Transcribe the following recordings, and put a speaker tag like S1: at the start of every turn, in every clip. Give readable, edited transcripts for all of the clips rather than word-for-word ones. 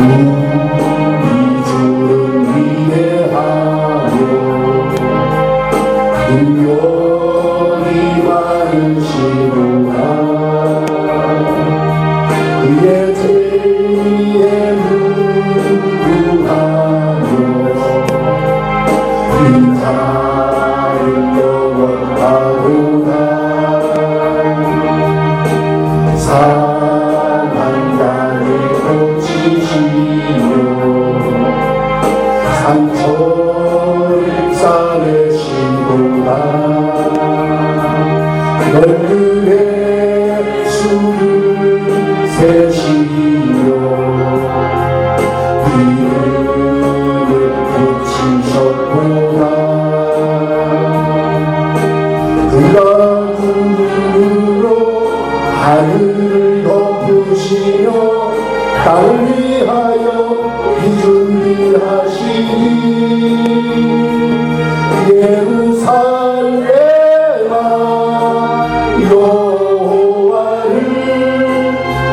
S1: 우리 주는 위대하며 능력이 많으시구나. 그의 죄에 무궁하며 인자를 영원하구나. 상한 땅을 고치시며 상처를 싸매시구나. 너희의 수를 세시며 이름을 붙이셨구나. 그가 구름으로 하늘을 덮으시며 땅을 위하여 비준비하시니 예루살렘아 여호와를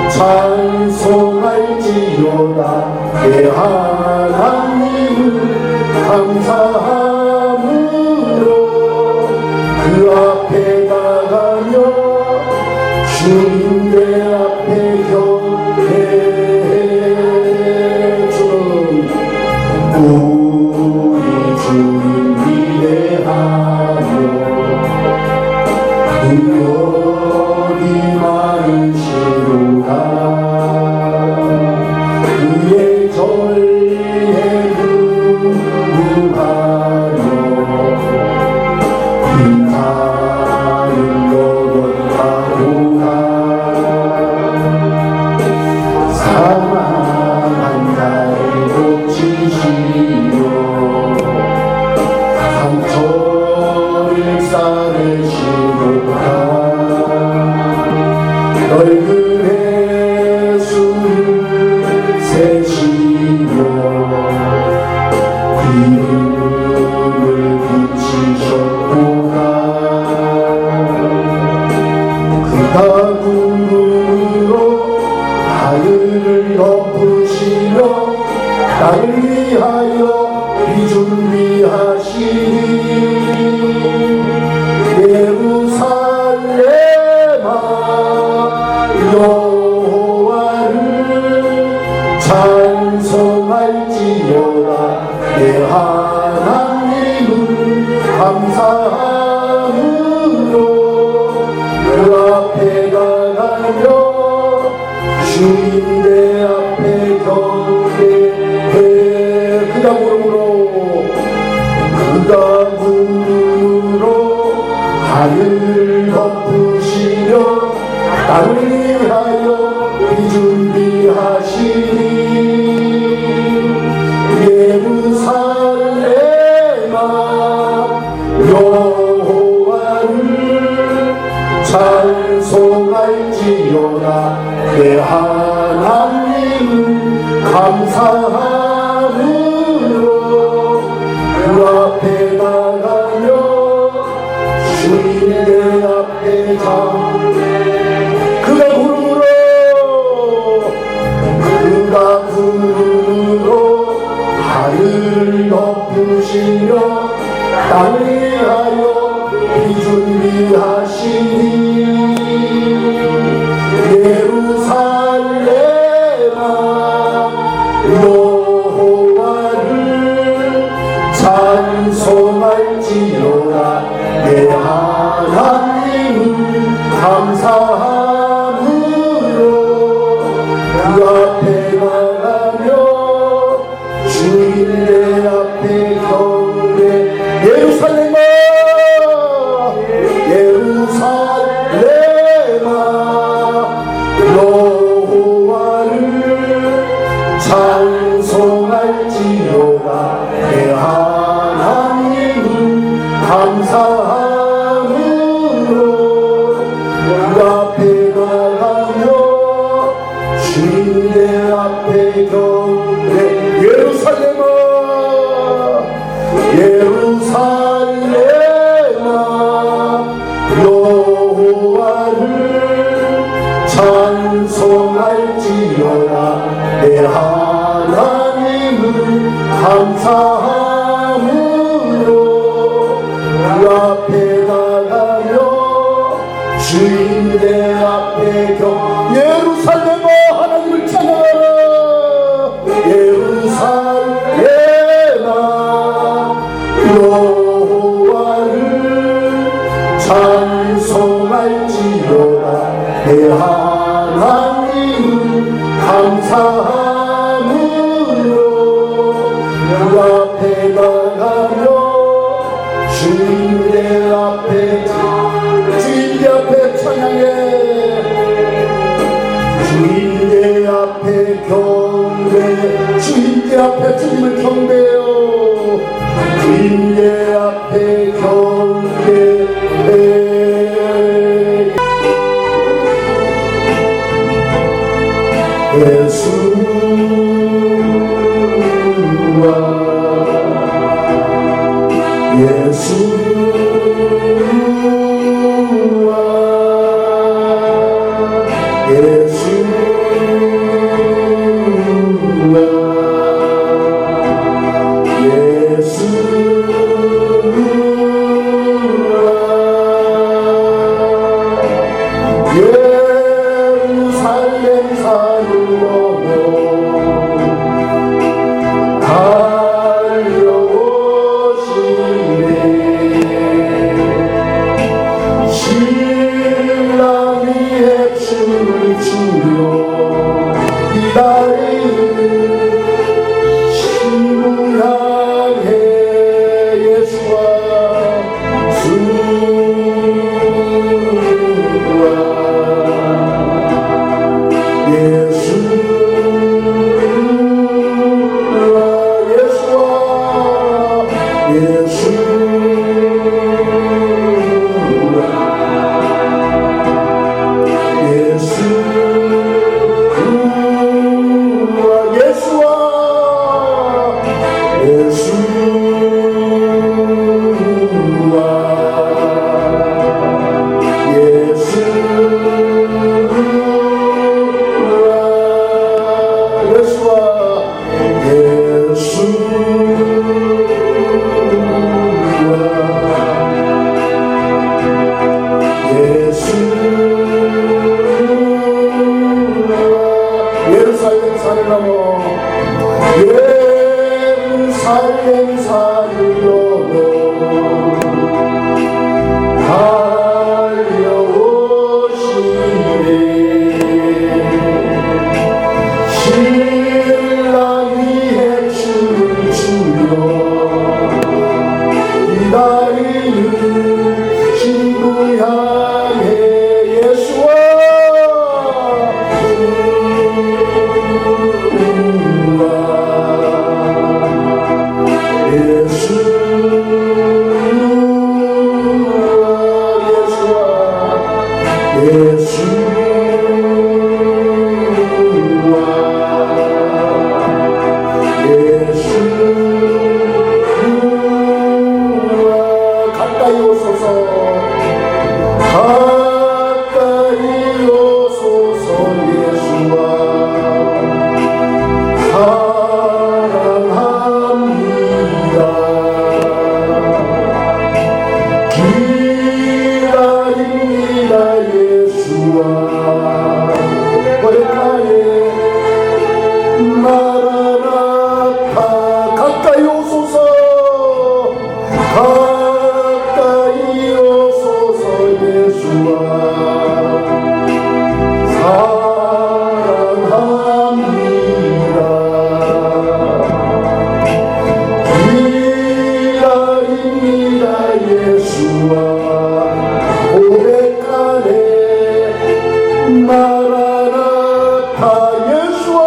S1: 찬송할지어다. 내 하나님을 감사함으로 그 앞에 나가며 주님의 앞에 경배해주는 우리 주님 위대하며 능력이 많으시구나. 그의 전례 무궁하며 인자를 영원하구나. 사망한 자를 고치시며 상처를 싸매시구나. 너희들의 수를 세시며 이름을 붙이셨구나. 그가 구름으로 하늘을 덮으시며 땅을 위하여 비준비하시니 예루살렘아 여호와를 찬송할지어다. 내 하나님을 감사함으로 그 앞에 나가며 주님의 앞에 경배해. 그가 구름으로 하늘을 덮으시며 땅을 위하여 비준비하시니 예루살렘아 여호와를 찬송할지어다. 내 하나님을 감사함으로 그 앞에 나가며 주님의 앞에 그가 구름으로 하늘을 덮으시며 땅을 위하여 비준비하시니 예루살렘아 여호와를 찬송할지어다. 내 하나님을 감사함으로 그 앞에 나가며 주님의 앞에 경배. 예루살렘아 여호와를 찬송할지어다. 내 하나님을 감사함으로 그 앞에 나가며 주님의 앞에 경배. 예루살렘아 여호와를 찬송할지어다. 내 하나님을 주님께 앞에 주님을 경배해요. 주님께 앞에 경배해. 예수와 예수와 예루살렘 산을 넘어 달려오시네. 신랑 위에 춤을 추며 기다리는 친구 향해 예수와 예루살렘 산을 넘어 예루살렘 산을 넘어 달려오시네. 신랑 위에 춤을 추며 기다리는 친구 향해 예수와 가까이 오소서 예수와 사랑합니다. 기다립니다. 예수와 고백하네. 마라나타 가까이 오소서 가까이 오소서 예수와 사랑합니다. 기다립니다. 예수와 고백하네. 마라나타 예수와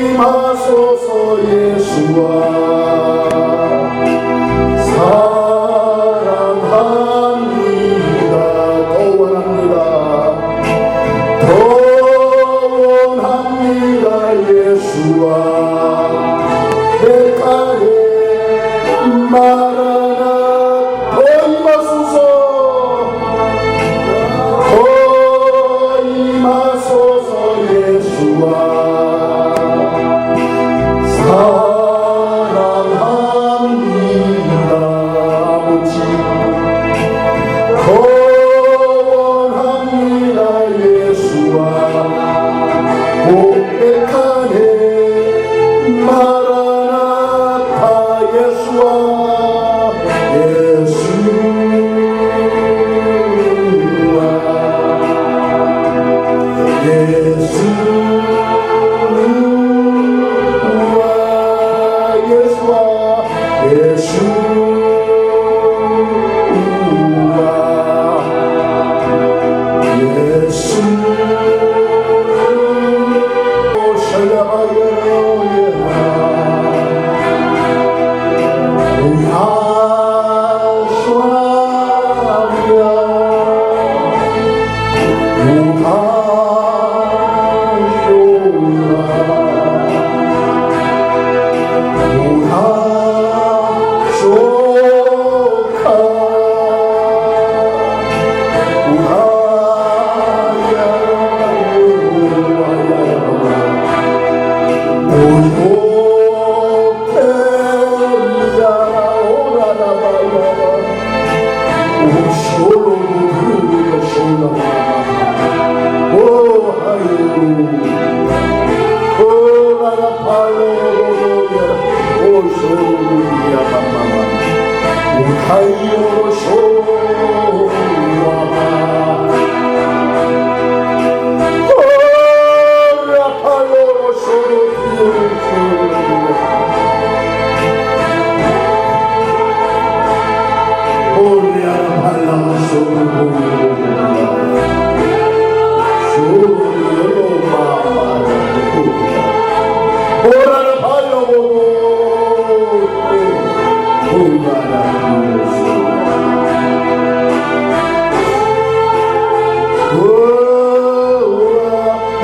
S1: 도임하소서 예수와 사랑합니다. 더 원합니다. 예수와 백하게 마라나 도임하소서 예수와 사랑합니다.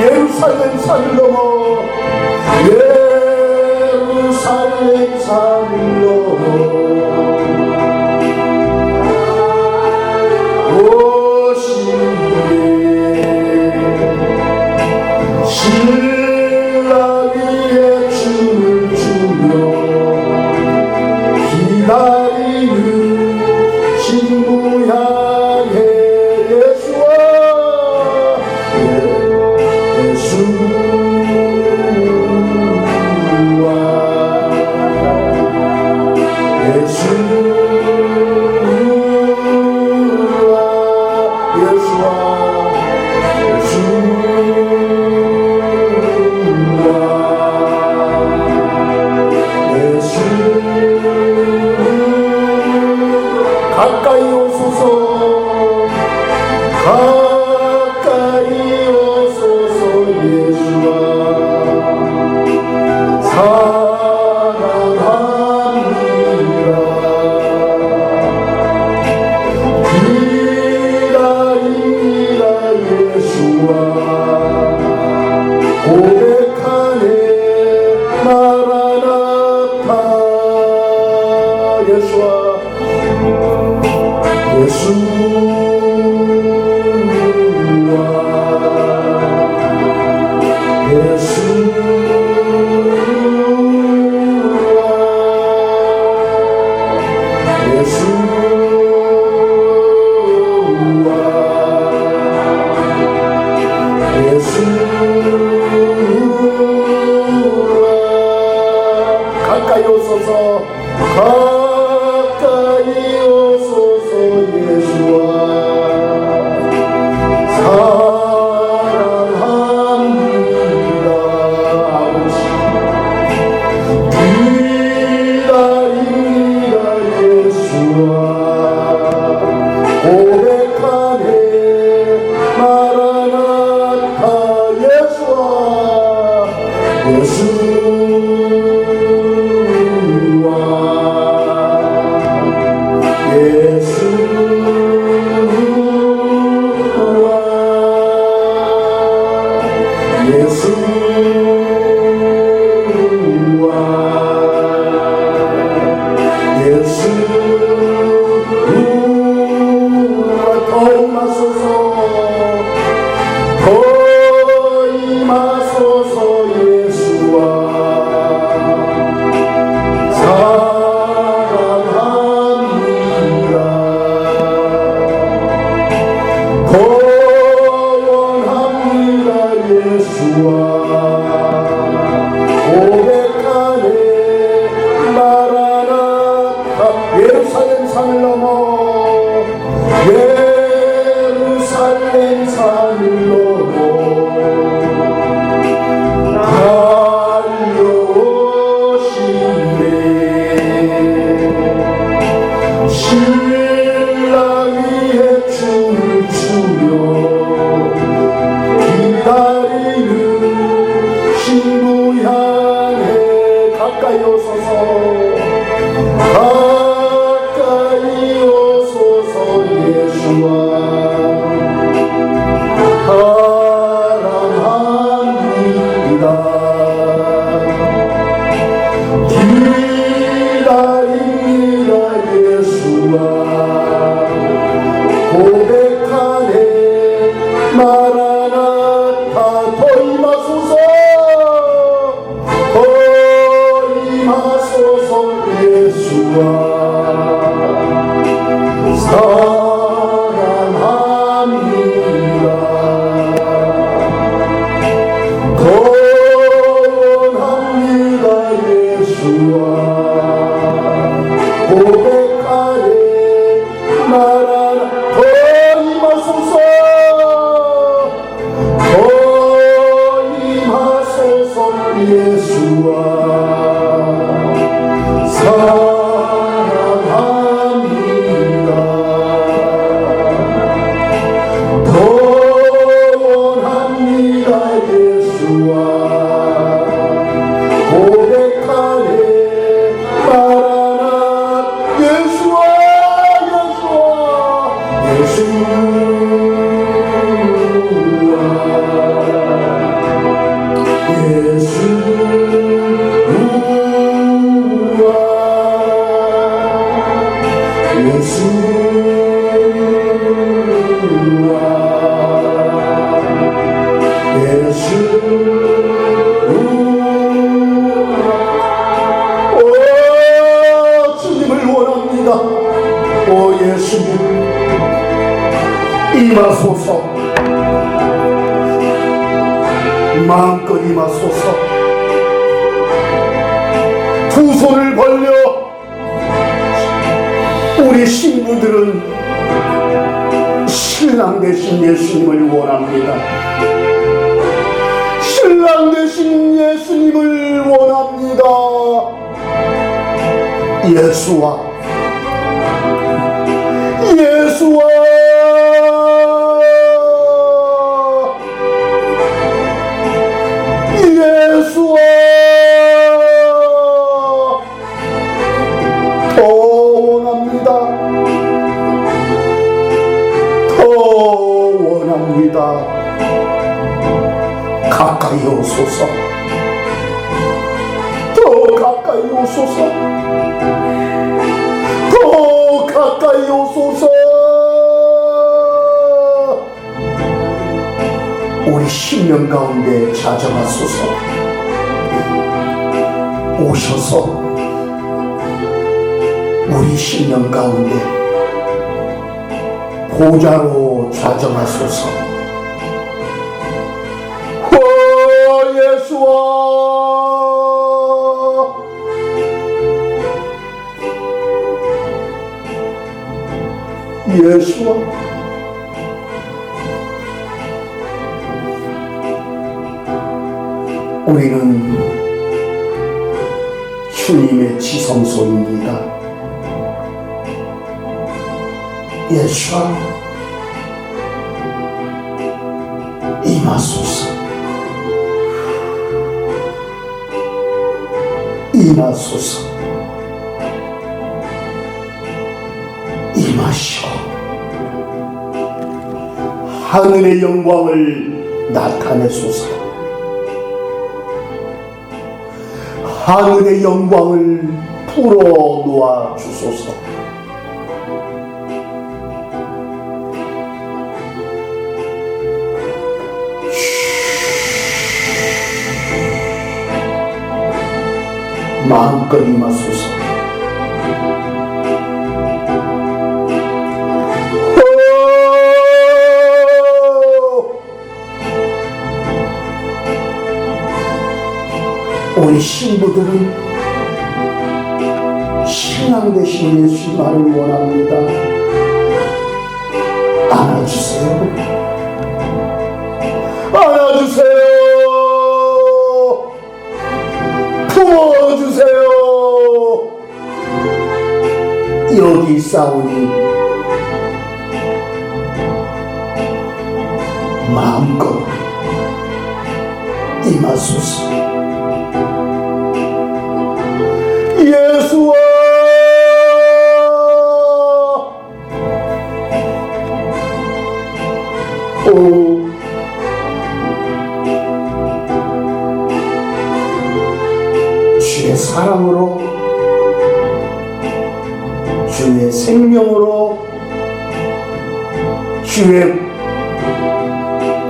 S1: 예루살렘 산을 넘어 예루살렘 산을 넘어 오시네 신랑 위에 춤을 추며 기다리는 신부 향해 예수와 가까이 오소서 가까이 오소서 예수와 사랑합니다 기다립니다 예수와 고백하네 마라나타 예수와 가까이 오소서 가까이 오소서 예수와 사랑합니다 아버지 기다립니다 예수와 고백하네 마라나타 예수와 예루살렘 산을 넘어 예루살렘 산을 넘어 달려오시네 신랑 위에 춤을 추며 기다리는 신부 향해 가까이 오소서 가까이 오소서 예수와 사랑합니다 기다립니다 예수와 고백하네 마라나타 더 임하소서 더 임하소서 예수와 사랑합니다 거원합니다 예수 예수와 고백하네 나라라 더 임하소서 더 임하소서 예수와 사랑합니다 더 원합니다 예수와 고백하네 말하나 예수와 주님을 원합니다. 오 예수님 임하소서 마음껏 임하소서 두 손을 벌려 우리 신부들은 신랑 되신 예수님을 원합니다. 신랑 되신 예수님을 원합니다. 예수와 예수와 예수와 더 원합니다. 더 원합니다. 가까이 오소서 더 가까이 오소서 더 가까이 오소서 우리 심령 가운데 자정하소서 오셔서 우리 심령 가운데 보좌로 자정하소서 오 예수와 예수와 우리는 주님의 지성소입니다. 예수와 임하소서 임하소서 임하시오 하늘의 영광을 나타내소서 하늘의 영광을 풀어놓아 주소서 마음껏 임하소서 우리 신부들은 신랑 되신 예수님을 원합니다. 안아주세요. 안아주세요. 품어주세요. 여기 있사오니 마음껏 임하소서. 예수와 오 주의 사랑으로 주의 생명으로 주의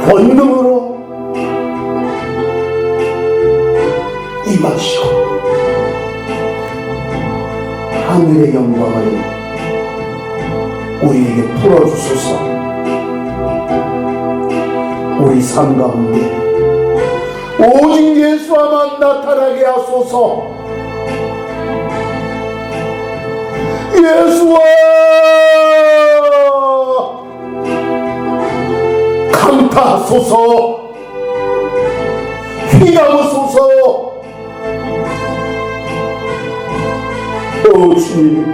S1: 권능으로 임하시고 하늘의 영광을 우리에게 풀어주소서. 우리 삶 가운데 오직 예수와만 나타나게 하소서. 예수와 강타하소서, 휘감으소서. 오 주님,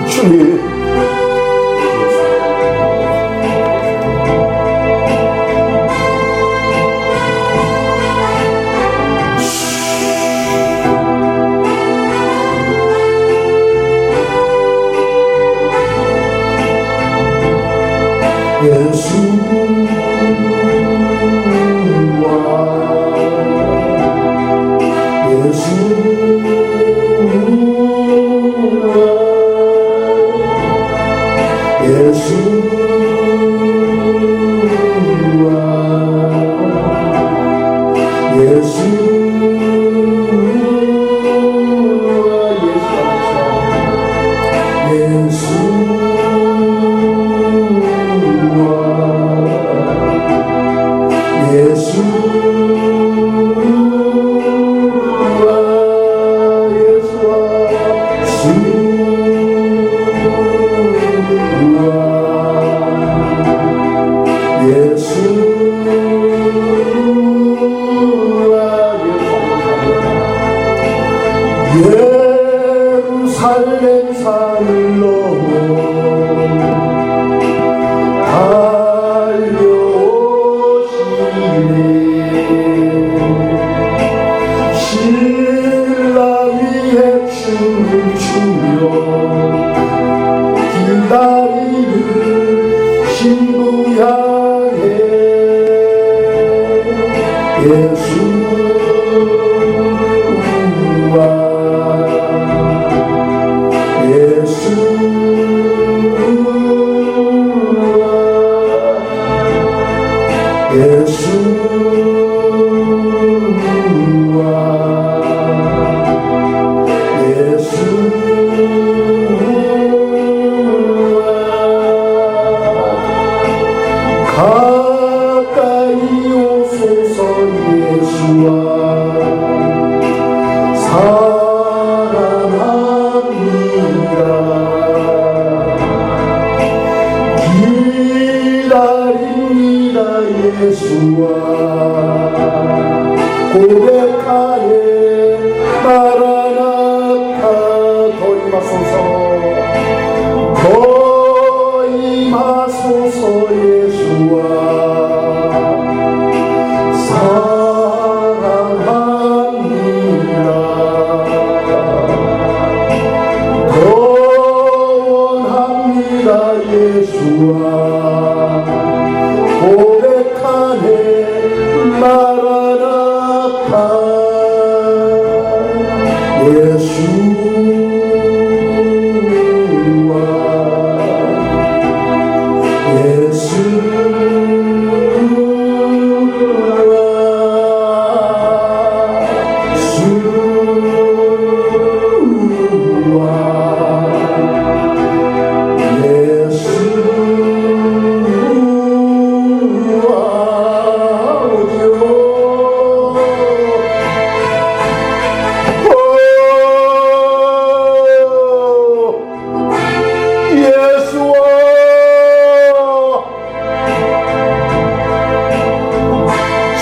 S1: 주님, 예루살렘 산을 넘어 달려오시네. 신라 위에 춤을 추며 기다리는 신부 향해 가까이 오소서. 예수와 사랑합니다. 기다립니다. 예수와 고백하네. 마라나타. 더 임하소서, 더 임하소서. 예수와 사랑합니다. 더 원합니다. 예수와 고백하네. 마라나타.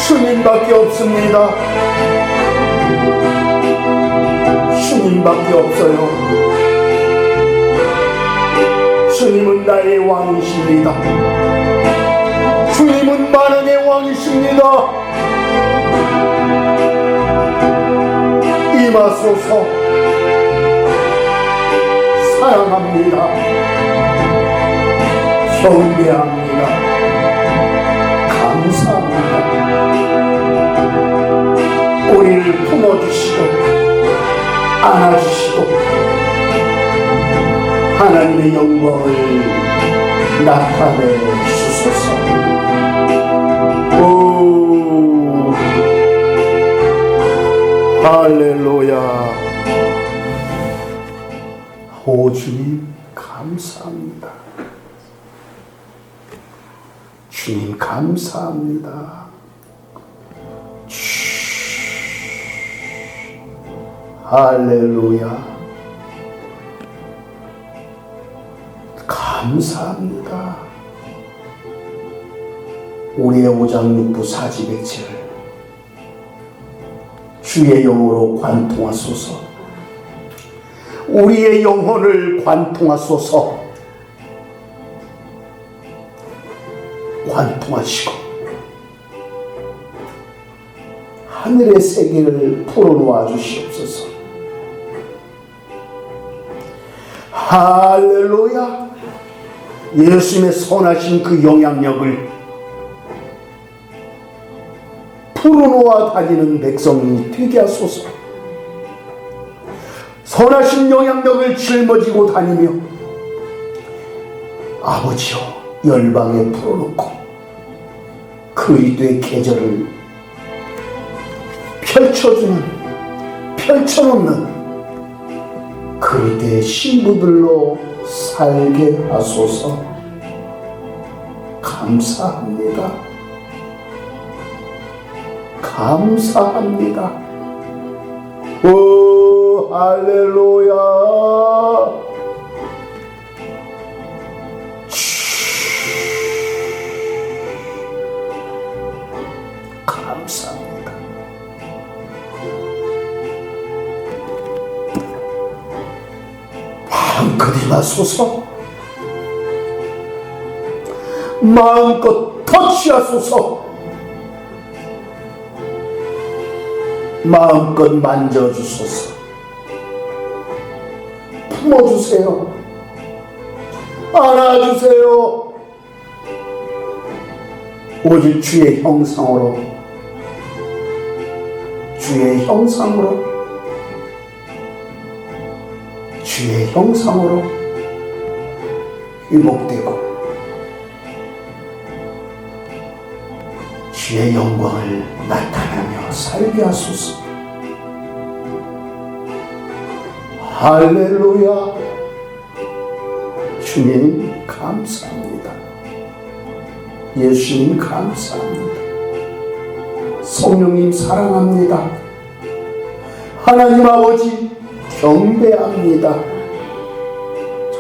S1: 주님밖에 없습니다. 주님밖에 없어요. 주님은 나의 왕이십니다. 주님은 만왕의 왕이십니다. 임하소서. 사랑합니다. 경배합니다. 감사합니다. 우리를 품어주시고 안아주시고 하나님의 영광을 나타내 주소서. 오 할렐루야. 오 주님 감사합니다. 주님 감사합니다. 할렐루야. 감사합니다. 우리의 오장육부 사지백체를 주의 영으로 관통하소서. 우리의 영혼을 관통하소서. 관통하시고 하늘의 세계를 풀어놓아 주시옵소서. 할렐루야. 예수님의 선하신 그 영향력을 풀어놓아 다니는 백성이 되게 하소서. 선하신 영향력을 짊어지고 다니며 아버지여 열방에 풀어놓고 그리스도의 계절을 펼쳐놓는 그리스도의 신부들로 살게 하소서. 감사합니다. 감사합니다. 오 할렐루야. 감사합니다. 마음껏 임하소서. 마음껏 터치하소서. 마음껏 만져주소서. 품어주세요. 안아주세요. 오직 주의 형상으로, 주의 형상으로, 주의 형상으로 유목되고 주의 영광을 나타내며 살게 하소서. 할렐루야. 주님 감사합니다. 예수님 감사합니다. 성령님 사랑합니다. 하나님 아버지 경배합니다.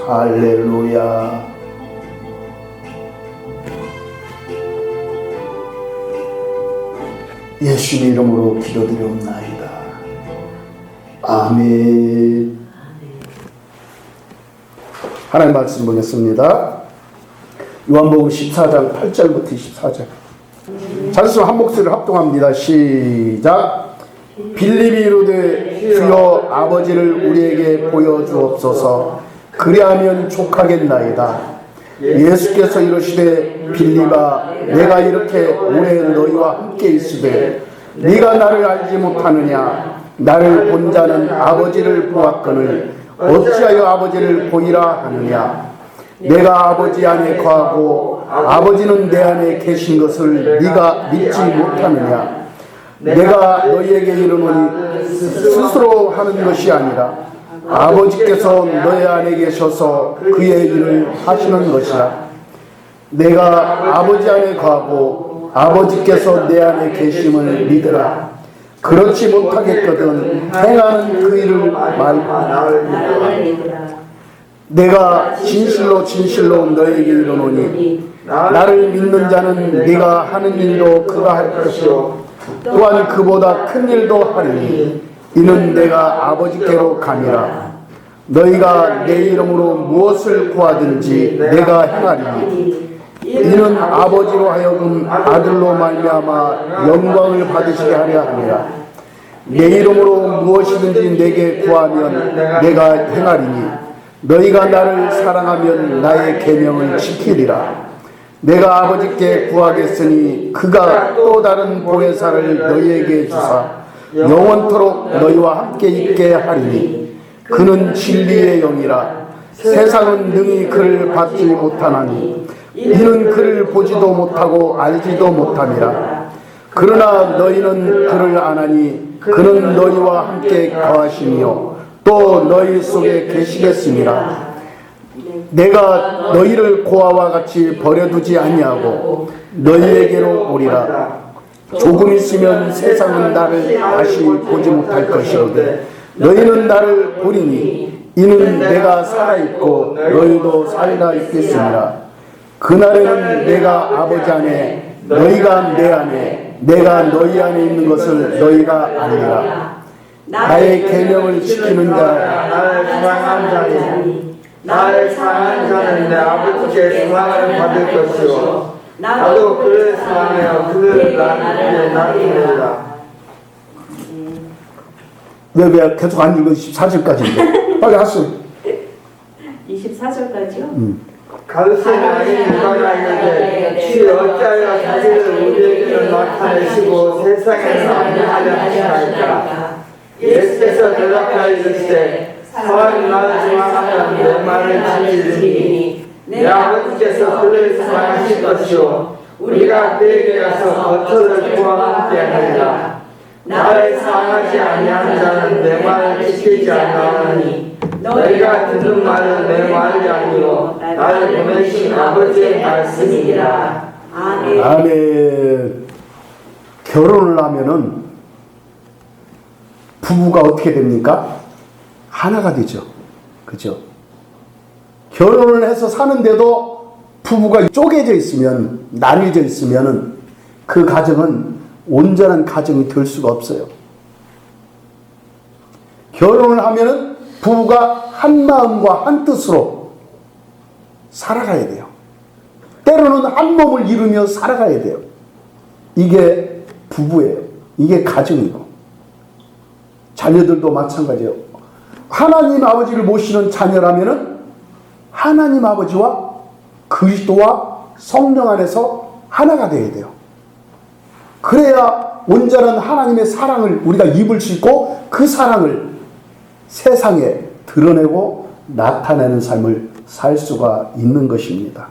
S1: 할렐루야. 예수님 이름으로 기도드리옵나이다. 아멘. 하나님 말씀 보겠습니다. 요한복음 14장 8절부터 24절. 자신 한 목소리를 합동합니다. 시작. 빌립이 이르되 주여 아버지를 우리에게 보여주옵소서. 그리하면 족하겠나이다. 예수께서 이르시되 빌립아 내가 이렇게 오래 너희와 함께 있으되 네가 나를 알지 못하느냐. 나를 본 자는 아버지를 보았거늘 어찌하여 아버지를 보이라 하느냐. 내가 아버지 안에 거하고 아버지는 내 안에 계신 것을 네가 믿지 못하느냐. 내가 너희에게 이르노니 스스로 하는 것이 아니라 아버지께서 너희 안에 계셔서 그의 일을 하시는 것이라. 내가 아버지 안에 거하고 아버지께서 내 안에 계심을 믿으라. 그렇지 못하겠거든 행하는 그 일을 말고 내가 진실로 진실로 너에게 이르노니 나를 믿는 자는 네가 하는 일도 그가 할 것이요 또한 그보다 큰 일도 하리니 이는 내가 아버지께로 가니라. 너희가 내 이름으로 무엇을 구하든지 내가 행하리니 이는 아버지로 하여금 아들로 말미암아 영광을 받으시게 하려 함이라. 내 이름으로 무엇이든지 내게 구하면 내가 행하리니 너희가 나를 사랑하면 나의 계명을 지키리라. 내가 아버지께 구하겠으니 그가 또 다른 보혜사를 너희에게 주사 영원토록 너희와 함께 있게 하리니 그는 진리의 영이라. 세상은 능히 그를 받지 못하나니 이는 그를 보지도 못하고 알지도 못함이라. 그러나 너희는 그를 아나니 그는 너희와 함께 거하시며 또 너희 속에 계시겠습니다. 내가 너희를 고아와 같이 버려두지 아니하고 너희에게로 오리라. 조금 있으면 세상은 나를 다시 보지 못할 것이로되
S2: 너희는 나를 보리니 이는 내가 살아있고 너희도 살아 있겠습니다. 그날에는 내가 아버지 안에 너희가 내 안에 내가 너희 안에 있는 것을 너희가 아니라. 나의 계명을 지키는 자
S3: 나를 사랑한 자니 나를 사랑한 자는 내 아버지께 사랑을 받을 것이요 나도 그를 사랑하여 그를 나에게 나타내리라.
S2: 왜 계속 안 읽어? 24절까지인데 빨리 하세요.
S4: 24절까지요?
S3: 가르치는 아닌 누가 이르되 주 어찌하여 자기를 우리에게는 나타내시고 세상에는 아니하려 하시나이까. 예수께서 대답하여 이르시되 사람이 나를 사랑하면 내 말을 지키리니 내 아버지께서 그를 사랑하실 것이요 우리가 그에게 가서 거처를 구하고 함께 하리라. 나를 사랑하지 아니하는 자는 내 말을 지키지 아니하니 너희가 듣는 말은 내 말이 아니요 나를 보내신 아버지의 말씀이니라.
S4: 아멘.
S2: 아멘. 결혼을 하면은 부부가 어떻게 됩니까? 하나가 되죠. 그죠? 결혼을 해서 사는데도 부부가 쪼개져 있으면, 나뉘어져 있으면은 그 가정은 온전한 가정이 될 수가 없어요. 결혼을 하면은 부부가 한 마음과 한 뜻으로 살아가야 돼요. 때로는 한 몸을 이루며 살아가야 돼요. 이게 부부예요. 이게 가정이고. 자녀들도 마찬가지예요. 하나님 아버지를 모시는 자녀라면은 하나님 아버지와 그리스도와 성령 안에서 하나가 되어야 돼요. 그래야 온전한 하나님의 사랑을 우리가 입을 수 있고 그 사랑을 세상에 드러내고 나타내는 삶을 살 수가 있는 것입니다.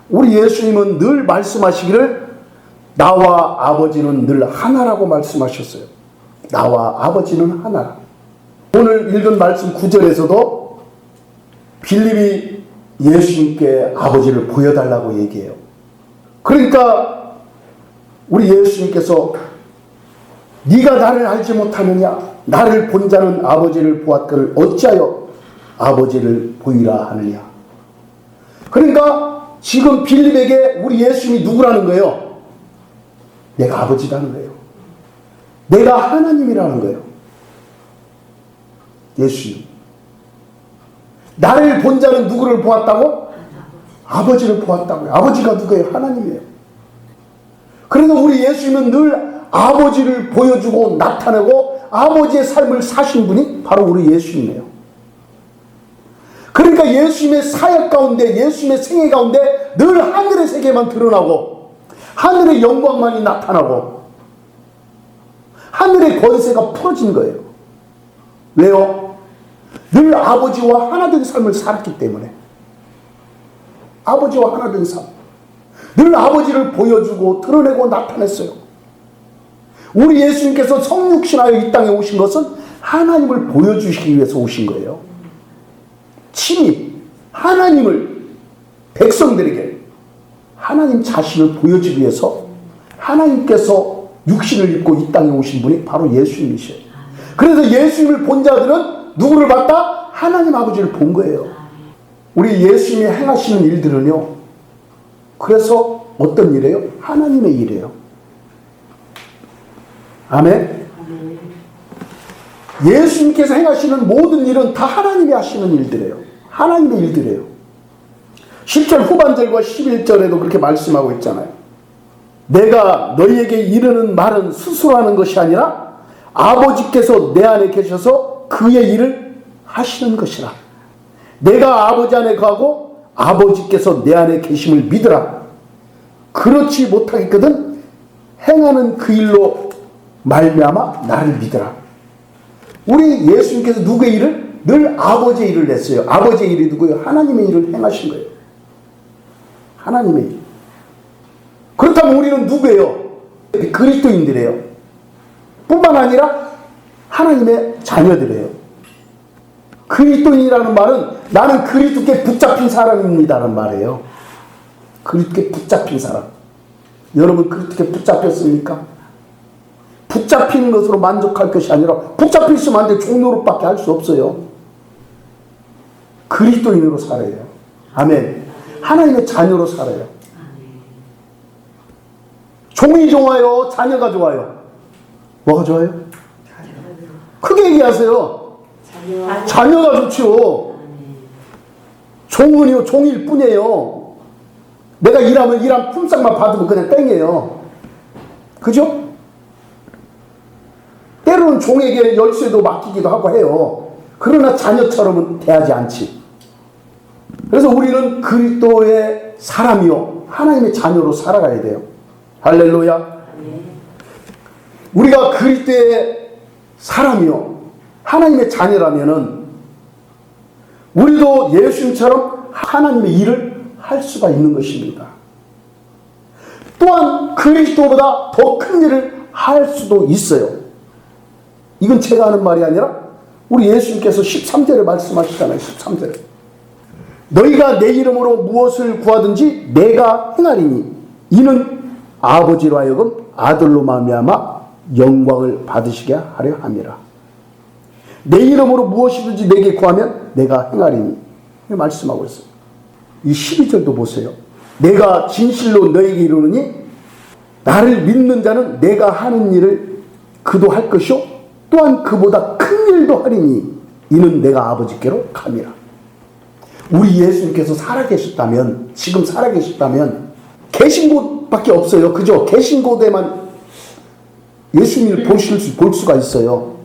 S2: 우리 예수님은 늘 말씀하시기를 나와 아버지는 늘 하나라고 말씀하셨어요. 나와 아버지는 하나라. 오늘 읽은 말씀 9절에서도 빌립이 예수님께 아버지를 보여달라고 얘기해요. 그러니까 우리 예수님께서 네가 나를 알지 못하느냐? 나를 본 자는 아버지를 보았거늘 어찌하여 아버지를 보이라 하느냐? 그러니까 지금 빌립에게 우리 예수님이 누구라는 거예요? 내가 아버지라는 거예요. 내가 하나님이라는 거예요. 예수님. 나를 본 자는 누구를 보았다고? 아버지를 보았다고요. 아버지가 누구예요? 하나님이에요. 그래서 우리 예수님은 늘 아버지를 보여주고 나타내고 아버지의 삶을 사신 분이 바로 우리 예수님이에요. 그러니까 예수님의 사역 가운데, 예수님의 생애 가운데 늘 하늘의 세계만 드러나고 하늘의 영광만이 나타나고 하늘의 권세가 풀어진 거예요. 왜요? 늘 아버지와 하나 된 삶을 살았기 때문에. 아버지와 하나 된 삶. 늘 아버지를 보여주고 드러내고 나타냈어요. 우리 예수님께서 성육신하여 이 땅에 오신 것은 하나님을 보여주시기 위해서 오신 거예요. 친히 하나님을 백성들에게 하나님 자신을 보여주기 위해서 하나님께서 육신을 입고 이 땅에 오신 분이 바로 예수님이셔요. 그래서 예수님을 본 자들은 누구를 봤다? 하나님 아버지를 본 거예요. 우리 예수님이 행하시는 일들은요. 그래서 어떤 일이에요? 하나님의 일이에요. 아멘. 예수님께서 행하시는 모든 일은 다 하나님이 하시는 일들이에요. 하나님의 일들이에요. 10절 후반절과 11절에도 그렇게 말씀하고 있잖아요. 내가 너희에게 이르는 말은 스스로 하는 것이 아니라 아버지께서 내 안에 계셔서 그의 일을 하시는 것이라. 내가 아버지 안에 가고 아버지께서 내 안에 계심을 믿으라. 그렇지 못하겠거든 행하는 그 일로 말미암아 나를 믿으라. 우리 예수님께서 누구의 일을? 늘 아버지의 일을 했어요. 아버지의 일이 누구예요? 하나님의 일을 행하신 거예요. 하나님의 일. 그렇다면 우리는 누구예요? 그리스도인들이에요. 뿐만 아니라 하나님의 자녀들이에요. 그리스도인이라는 말은 나는 그리스도께 붙잡힌 사람입니다라는 말이에요. 그리스도께 붙잡힌 사람. 여러분 그리스도께 붙잡혔습니까? 붙잡히는 것으로 만족할 것이 아니라 붙잡혀 있으면 안 돼. 종노릇밖에 할 수 없어요. 그리스도인으로 살아야 해요. 아멘. 하나님의 자녀로 살아요. 종이 좋아요? 자녀가 좋아요? 뭐가 좋아요? 크게 얘기하세요. 자녀가 좋죠. 종은요, 종일 뿐이에요. 내가 일하면 일한 품삯만 받으면 그냥 땡이에요. 그죠? 때로는 종에게 열쇠도 맡기기도 하고 해요. 그러나 자녀처럼은 대하지 않지. 그래서 우리는 그리스도의 사람이요, 하나님의 자녀로 살아가야 돼요. 할렐루야. 우리가 그리스도의 사람이요, 하나님의 자녀라면은 우리도 예수님처럼 하나님의 일을 할 수가 있는 것입니다. 또한 그리스도보다 더 큰 일을 할 수도 있어요. 이건 제가 하는 말이 아니라 우리 예수님께서 13절에 말씀하시잖아요. 13절에. 너희가 내 이름으로 무엇을 구하든지 내가 행하리니 이는 아버지로 하여금 아들로 말미암아 영광을 받으시게 하려 함이라. 내 이름으로 무엇이든지 내게 구하면 내가 행하리니 말씀하고 있어요. 이 12절도 보세요. 내가 진실로 너에게 이르노니 나를 믿는 자는 내가 하는 일을 그도 할 것이요 또한 그보다 큰 일도 하리니 이는 내가 아버지께로 감이라. 우리 예수님께서 살아계셨다면, 지금 살아계셨다면 계신 곳밖에 없어요. 그죠? 계신 곳에만 예수님을 볼 수가 있어요.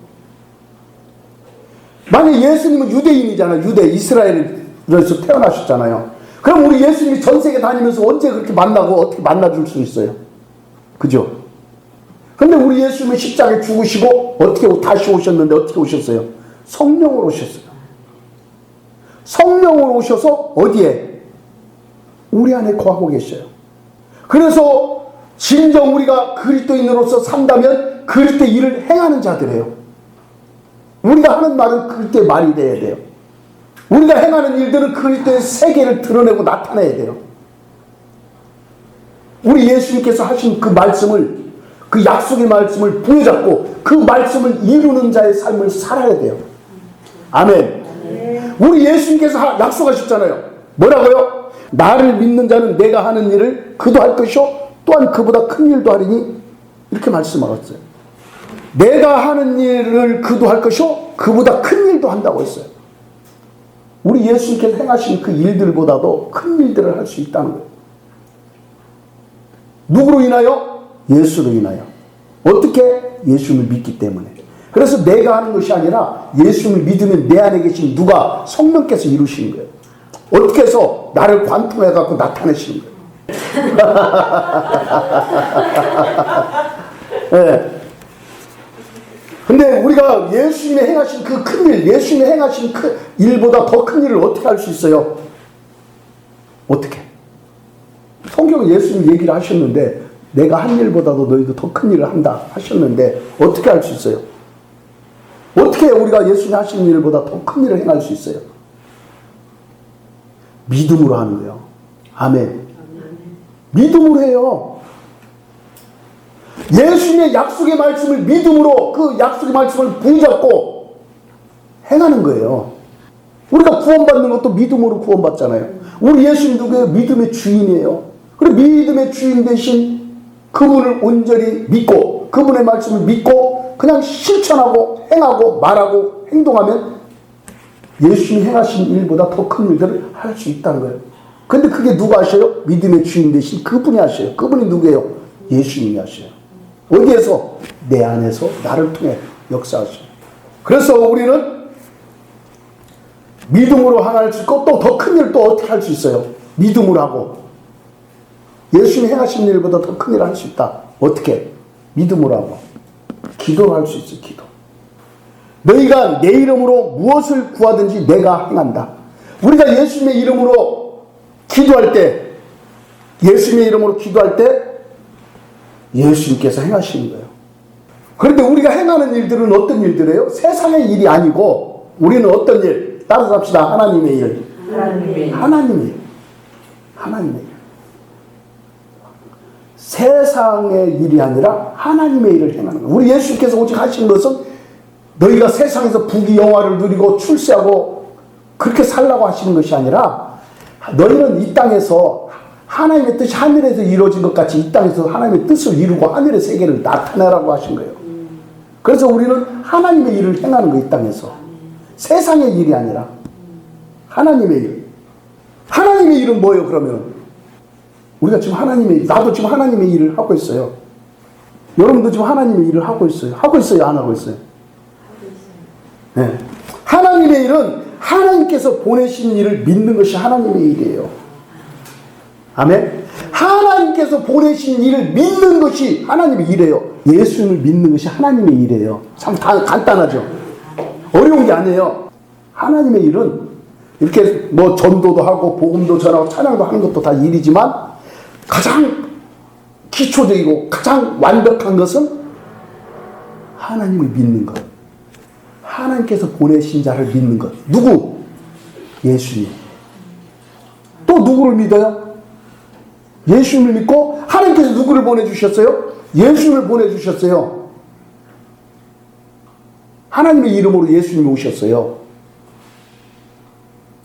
S2: 만약 예수님은 유대인이잖아요. 유대 이스라엘에서 태어나셨잖아요. 그럼 우리 예수님이 전 세계 다니면서 언제 그렇게 만나고 어떻게 만나줄 수 있어요? 그죠? 근데 우리 예수님은 십자가에 죽으시고 어떻게 다시 오셨는데 어떻게 오셨어요? 성령으로 오셨어요. 성령으로 오셔서 어디에? 우리 안에 거하고 계셔요. 그래서 진정 우리가 그리스도인으로서 산다면 그리스도의 일을 행하는 자들이에요. 우리가 하는 말은 그리스도의 말이 돼야 돼요. 우리가 행하는 일들은 그리스도의 세계를 드러내고 나타내야 돼요. 우리 예수님께서 하신 그 말씀을, 그 약속의 말씀을 부여잡고 그 말씀을 이루는 자의 삶을 살아야 돼요. 아멘. 우리 예수님께서 약속하셨잖아요. 뭐라고요? 나를 믿는 자는 내가 하는 일을 그도 할 것이요 또한 그보다 큰 일도 하리니 이렇게 말씀하셨어요. 내가 하는 일을 그도 할 것이요 그보다 큰 일도 한다고 했어요. 우리 예수님께서 행하신 그 일들보다도 큰 일들을 할 수 있다는 거예요. 누구로 인하여? 예수로 인하여. 어떻게? 예수님을 믿기 때문에. 그래서 내가 하는 것이 아니라 예수님을 믿으면 내 안에 계신 누가? 성령께서 이루시는 거예요. 어떻게 해서? 나를 관통해 갖고 나타내시는 거예요. 네. 근데 우리가 예수님이 행하신 그 큰 일, 예수님이 행하신 그 일보다 더 큰 일을 어떻게 할 수 있어요? 어떻게? 성경은 예수님 얘기를 하셨는데 내가 한 일보다도 너희도 더 큰 일을 한다 하셨는데 어떻게 할 수 있어요? 어떻게 우리가 예수님이 하신 일보다 더 큰 일을 행할 수 있어요? 믿음으로 하는 거예요. 아멘. 믿음으로 해요. 예수님의 약속의 말씀을 믿음으로 그 약속의 말씀을 붙잡고 행하는 거예요. 우리가 구원받는 것도 믿음으로 구원받잖아요. 우리 예수님 누구예요? 믿음의 주인이에요. 그리고 믿음의 주인 대신 그분을 온전히 믿고 그분의 말씀을 믿고 그냥 실천하고 행하고 말하고 행동하면 예수님이 행하신 일보다 더 큰 일들을 할 수 있다는 거예요. 근데 그게 누가 하셔요? 믿음의 주인 대신 그분이 하셔요. 그분이 누구예요? 예수님이 하셔요. 어디에서? 내 안에서 나를 통해 역사하셔요. 그래서 우리는 믿음으로 하나 할 수 있고 또 더 큰 일 또 어떻게 할 수 있어요? 믿음으로 하고 예수님이 행하신 일보다 더 큰 일을 할 수 있다. 어떻게? 믿음으로 하고 기도를 할 수 있어요. 기도. 너희가 내 이름으로 무엇을 구하든지 내가 행한다. 우리가 예수님의 이름으로 기도할 때 예수님의 이름으로 기도할 때 예수님께서 행하시는 거예요. 그런데 우리가 행하는 일들은 어떤 일들이에요? 세상의 일이 아니고 우리는 어떤 일? 따라서 합시다. 하나님의 일. 하나님의 일. 하나님의 일. 세상의 일이 아니라 하나님의 일을 행하는 거예요. 우리 예수님께서 오직 하신 것은 너희가 세상에서 부귀영화를 누리고 출세하고 그렇게 살라고 하시는 것이 아니라 너희는 이 땅에서 하나님의 뜻이 하늘에서 이루어진 것 같이 이 땅에서 하나님의 뜻을 이루고 하늘의 세계를 나타내라고 하신 거예요. 그래서 우리는 하나님의 일을 행하는 거예요. 이 땅에서. 세상의 일이 아니라 하나님의 일. 하나님의 일은 뭐예요 그러면? 우리가 지금 나도 지금 하나님의 일을 하고 있어요. 여러분도 지금 하나님의 일을 하고 있어요. 하고 있어요? 안 하고 있어요? 네. 하나님의 일은 하나님께서 보내신 일을 믿는 것이 하나님의 일이에요. 아멘? 하나님께서 보내신 일을 믿는 것이 하나님의 일이에요. 예수님을 믿는 것이 하나님의 일이에요. 참 간단하죠? 어려운 게 아니에요. 하나님의 일은 이렇게 뭐 전도도 하고 복음도 전하고 찬양도 하는 것도 다 일이지만 가장 기초적이고 가장 완벽한 것은 하나님을 믿는 것. 하나님께서 보내신 자를 믿는 것. 누구? 예수님. 또 누구를 믿어요? 예수님을 믿고 하나님께서 누구를 보내주셨어요? 예수님을 보내주셨어요. 하나님의 이름으로 예수님이 오셨어요.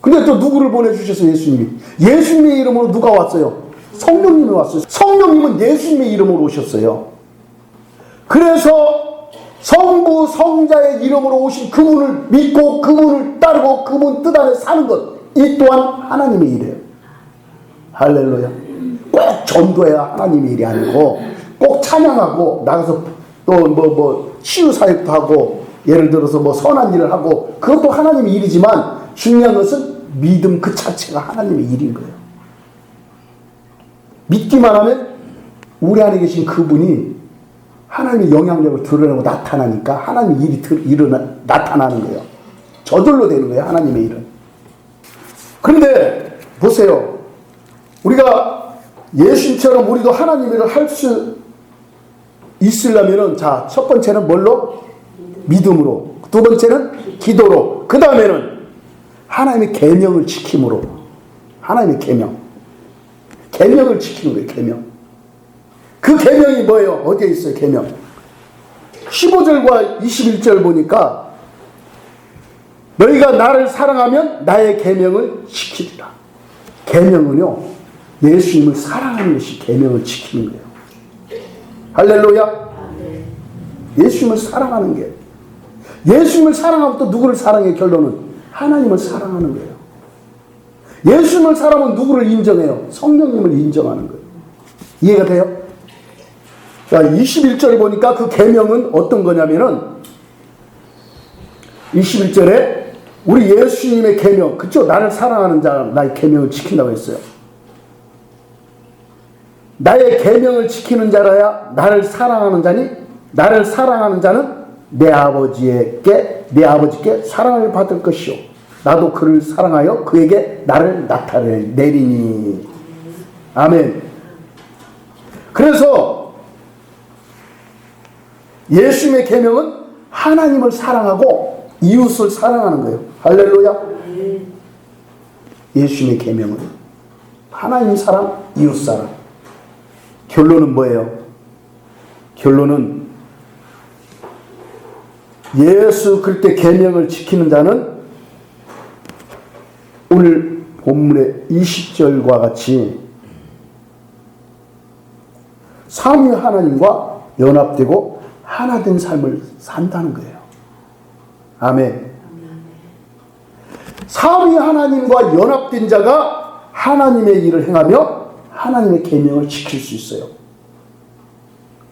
S2: 근데 또 누구를 보내주셨어요? 예수님이. 예수님의 이름으로 누가 왔어요? 성령님이 왔어요. 성령님은 예수님의 이름으로 오셨어요. 그래서 성부 성자의 이름으로 오신 그분을 믿고 그분을 따르고 그분 뜻 안에 사는 것, 이 또한 하나님의 일이에요. 할렐루야. 꼭 전도해야 하나님의 일이 아니고 꼭 찬양하고 나가서 또 치유 사역도 하고 예를 들어서 뭐 선한 일을 하고 그것도 하나님의 일이지만 중요한 것은 믿음 그 자체가 하나님의 일인 거예요. 믿기만 하면 우리 안에 계신 그분이 하나님의 영향력을 드러내고 나타나니까 하나님의 일이 나타나는 거예요. 저절로 되는 거예요. 하나님의 일은. 그런데 보세요. 우리가 예수님처럼 우리도 하나님의 일을 할 수 있으려면은 자, 첫 번째는 뭘로? 믿음으로. 두 번째는 기도로. 그 다음에는 하나님의 계명을 지킴으로. 하나님의 계명. 계명을 지키는 거예요. 계명. 그 계명이 뭐예요? 어디에 있어요? 계명. 15절과 21절 보니까 너희가 나를 사랑하면 나의 계명을 지키리라. 계명은요, 예수님을 사랑하는 것이 계명을 지키는 거예요. 할렐루야. 예수님을 사랑하는 게. 예수님을 사랑하면 또 누구를 사랑해? 결론은 하나님을 사랑하는 거예요. 예수님을 사랑하면 누구를 인정해요? 성령님을 인정하는 거예요. 이해가 돼요? 자, 21절을 보니까 그 계명은 어떤 거냐면은 21절에 우리 예수님의 계명, 그쵸? 나를 사랑하는 자는 나의 계명을 지킨다고 했어요. 나의 계명을 지키는 자라야 나를 사랑하는 자니 나를 사랑하는 자는 내 아버지께 사랑을 받을 것이요 나도 그를 사랑하여 그에게 나를 나타내리니. 아멘. 그래서 예수님의 계명은 하나님을 사랑하고 이웃을 사랑하는 거예요. 할렐루야. 예수님의 계명은 하나님 사랑, 이웃 사랑. 결론은 뭐예요? 결론은 예수 그리스도의 계명을 지키는 자는 오늘 본문의 20절과 같이 삼위 하나님과 연합되고 하나된 삶을 산다는 거예요. 아멘. 삼위 하나님과 연합된 자가 하나님의 일을 행하며 하나님의 계명을 지킬 수 있어요.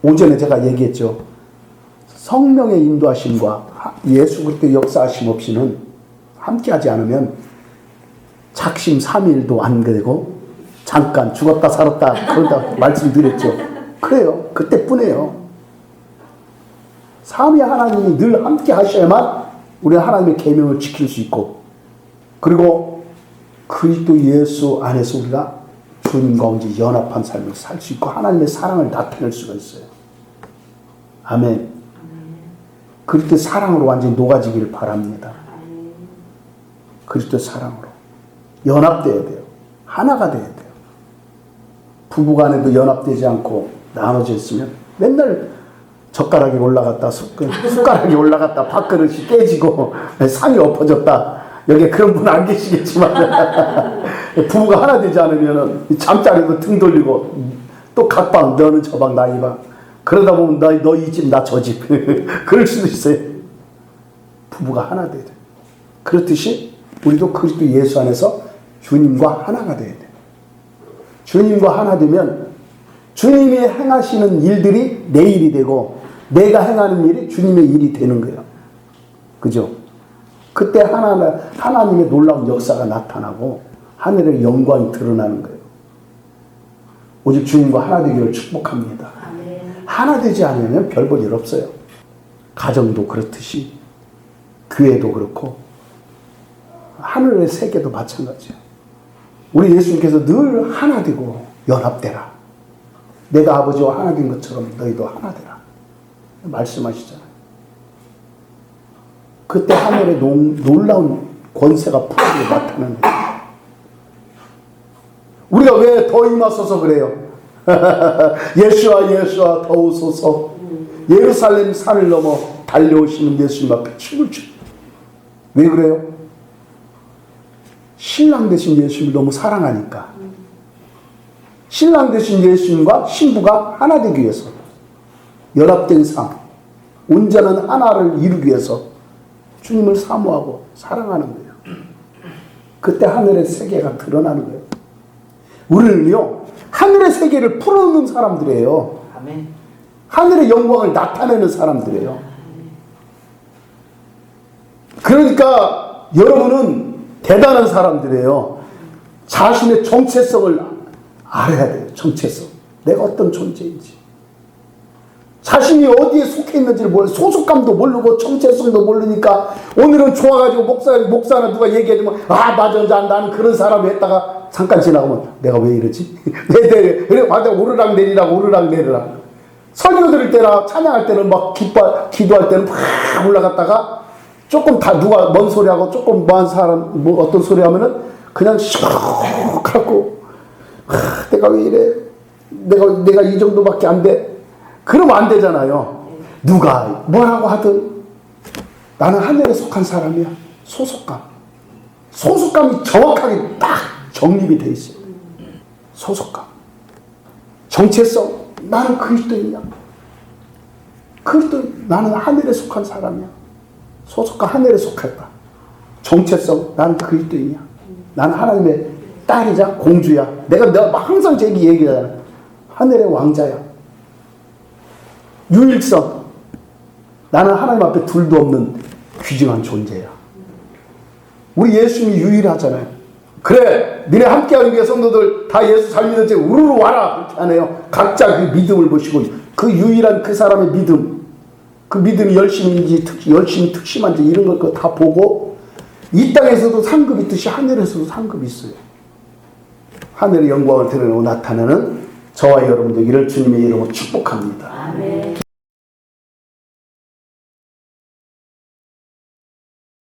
S2: 오전에 제가 얘기했죠. 성령의 인도하심과 예수 그리스도의 역사하심 없이는 함께하지 않으면 작심 삼일도 안 되고 잠깐 죽었다 살았다 그러다 말씀드렸죠. 그래요. 그때뿐이에요. 삼위 하나님이 늘 함께 하셔야만 우리는 하나님의 계명을 지킬 수 있고 그리고 그리스도 예수 안에서 우리가 주님 가운데 연합한 삶을 살 수 있고 하나님의 사랑을 나타낼 수가 있어요. 아멘. 그리스도 사랑으로 완전히 녹아지기를 바랍니다. 그리스도 사랑으로 연합되어야 돼요. 하나가 되어야 돼요. 부부간에도 연합되지 않고 나눠져 있으면 맨날 젓가락이 올라갔다 숟가락이 올라갔다 밥그릇이 깨지고 상이 엎어졌다. 여기 그런 분 안 계시겠지만 부부가 하나 되지 않으면 잠자리도 등 돌리고 또 각방 너는 저 방 나 이 방 그러다 보면 너 이 집 나 저 집 그럴 수도 있어요. 부부가 하나 돼야 돼. 그렇듯이 우리도 그리스도 예수 안에서 주님과 하나가 돼야 돼. 주님과 하나 되면 주님이 행하시는 일들이 내 일이 되고 내가 행하는 일이 주님의 일이 되는 거예요. 그죠? 그때 하나님의 놀라운 역사가 나타나고 하늘의 영광이 드러나는 거예요. 오직 주님과 하나 되기를 축복합니다. 하나 되지 않으면 별 볼 일 없어요. 가정도 그렇듯이 교회도 그렇고 하늘의 세계도 마찬가지예요. 우리 예수님께서 늘 하나 되고 연합되라. 내가 아버지와 하나 된 것처럼 너희도 하나 되라. 말씀하시잖아요. 그때 하늘의 놀라운 권세가 풀어지고 나타나는 거예요. 우리가 왜 더 임하소서 그래요? 예수와 더 오소서. 예루살렘 산을 넘어 달려오시는 예수님 앞에 춤을 춰. 왜 그래요? 신랑 되신 예수님을 너무 사랑하니까. 신랑 되신 예수님과 신부가 하나 되기 위해서 연합된 삶, 온전한 하나를 이루기 위해서 주님을 사모하고 사랑하는 거예요. 그때 하늘의 세계가 드러나는 거예요. 우리는요, 하늘의 세계를 풀어놓는 사람들이에요.
S4: 아멘.
S2: 하늘의 영광을 나타내는 사람들이에요. 그러니까 여러분은 대단한 사람들이에요. 자신의 정체성을 알아야 돼요. 정체성. 내가 어떤 존재인지. 자신이 어디에 속해 있는지를 모르고 소속감도 모르고 정체성도 모르니까 오늘은 좋아가지고 목사나 누가 얘기해주면 아 맞아 나는 그런 사람이 했다가 잠깐 지나가면 내가 왜 이러지? 그래 맞아 오르락 내리락 설교 들을 때나 찬양할 때는 막 기도할 때는 막 올라갔다가 조금 다 누가 뭔 소리하고 조금 뭐한 사람 뭐 어떤 소리 하면은 그냥 슉하고 내가 왜 이래? 내가 이 정도밖에 안 돼? 그러면 안 되잖아요. 누가 뭐라고 하든 나는 하늘에 속한 사람이야. 소속감이 정확하게 딱 정립이 돼 있어요. 소속감. 정체성. 나는 그리스도인이야. 나는 하늘에 속한 사람이야. 소속감 하늘에 속했다. 정체성. 나는 그리스도인이야. 나는 하나님의 딸이자 공주야. 내가 항상 제 얘기하잖아요. 하늘의 왕자야. 유일성. 나는 하나님 앞에 둘도 없는 귀중한 존재야. 우리 예수님이 유일하잖아요. 그래, 니네 함께하는 게 성도들 다 예수 잘 믿었지 우르르 와라 그렇게 하네요. 각자 그 믿음을 보시고 그 유일한 그 사람의 믿음, 그 믿음이 열심히 특심한지 이런 걸 다 보고 이 땅에서도 상급이 있듯이 하늘에서도 상급이 있어요. 하늘의 영광을 드러내고 나타나는 저와 여러분 되기를 주님의 이름으로 축복합니다.
S4: 아멘.